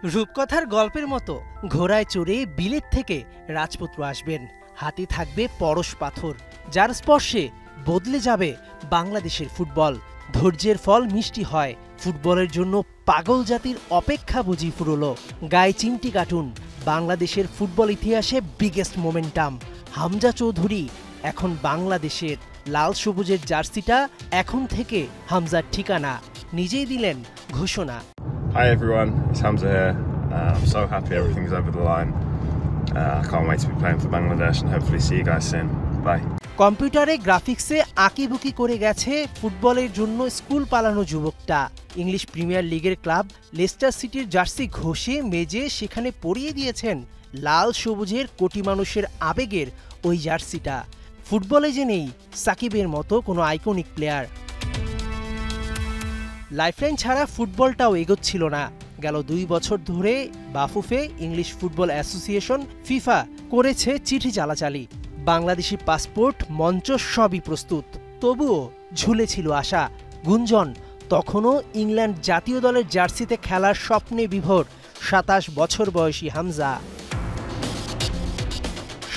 রূপকথার গল্পের মতো ঘোড়ায় চড়ে বিলেত থেকে রাজপুত্র আসবেন। হাতে থাকবে পরশ পাথর, যার স্পর্শে বদলে যাবে বাংলাদেশের ফুটবল। ধৈর্যের ফল মিষ্টি হয়। ফুটবলের জন্য পাগল জাতির অপেক্ষা বুঝি ফুরলো। গায়ে চিমটি কাটুন, বাংলাদেশের ফুটবল ইতিহাসে বিগেস্ট মোমেন্টাম। হামজা চৌধুরী এখন বাংলাদেশের। লাল সবুজের জার্সিটা এখন থেকে হামজার ঠিকানা। নিজেই দিলেন ঘোষণা। Hi everyone, it's Hamza here. I'm so happy everything's over the line. I can't wait to be playing for Bangladesh and hopefully see you guys soon. Bye. কম্পিউটারে গ্রাফিক্সে আঁকিবুকি করে গেছে ফুটবলের জন্য স্কুল পালানো যুবকটা। ইংলিশ প্রিমিয়ার লিগের ক্লাব লেস্টার সিটির jersey ঘষে মেজে সেখানে পরিয়ে দিয়েছেন লাল সবুজের কোটি মানুষের আবেগের ওই জার্সিটা। ফুটবলে যে নেই সাকিবের মতো কোনো আইকনিক প্লেয়ার। লাইফলাইন ছাড়া ফুটবলটাও এগোচ্ছিল না। গেল 2 বছর ধরে Bafufe English football association FIFA করেছে চিঠি চালাচালি। বাংলাদেশি পাসপোর্ট মঞ্চ সবই প্রস্তুত, তবুও ঝুলেছিল আশা, গুঞ্জন। তখনও ইংল্যান্ড জাতীয় দলের জার্সিতে খেলার স্বপ্নে বিভোর 27 বছর বয়সী হামজা।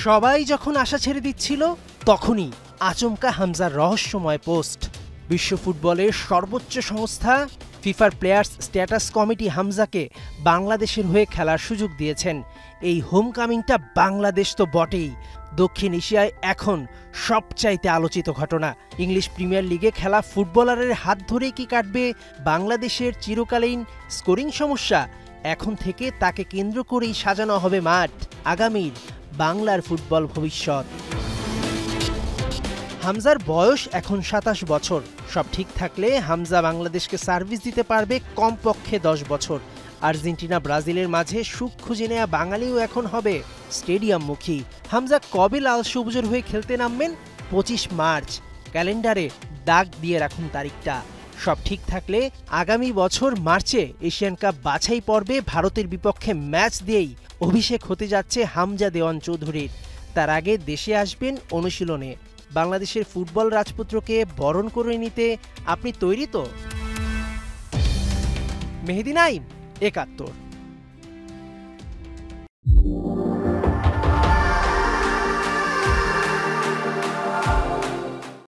সবাই যখন আশা ছেড়ে দিচ্ছিল, তখনই আচমকা হামজার রহস্যময় পোস্ট। বিশ্ব ফুটবলের সর্বোচ্চ সংস্থা ফিফার প্লেয়ার্স স্ট্যাটাস কমিটি হামজাকে বাংলাদেশের হয়ে খেলার সুযোগ দিয়েছেন। এই হোমকামিংটা বাংলাদেশ তো বটেই, দক্ষিণ এশিয়ায় এখন সবচাইতে আলোচিত ঘটনা। ইংলিশ প্রিমিয়ার লিগে খেলা ফুটবলারের হাত ধরেই কি কাটবে বাংলাদেশের চিরকালীন স্কোরিং সমস্যা? এখন থেকে তাকে কেন্দ্র করেই সাজানো হবে মাঠ আগামীর বাংলার ফুটবল ভবিষ্যৎ। হামজার বয়স এখন 27 বছর। সব ঠিক থাকলে হামজা বাংলাদেশকে সার্ভিস দিতে পারবে কমপক্ষে 10 বছর। আর্জেন্টিনা ব্রাজিলের মাঝে সুখ খুঁজে নেওয়া বাঙালিও এখন হবে স্টেডিয়ামমুখী। হামজা কবে লাল সবুজের হয়ে খেলতে নামবেন? 25 মার্চ। ক্যালেন্ডারে দাগ দিয়ে রাখুন তারিখটা। সব ঠিক থাকলে আগামী বছর মার্চে এশিয়ান কাপ বাছাই পর্বে ভারতের বিপক্ষে ম্যাচ দিয়েই অভিষেক হতে যাচ্ছে হামজা দেওয়ান চৌধুরীর। তার আগে দেশে আসবেন অনুশীলনে। বাংলাদেশের ফুটবল রাজপুত্রকে বরণ করে নিতে আপনি তৈরি তো? মেহেদী নাইম, 71।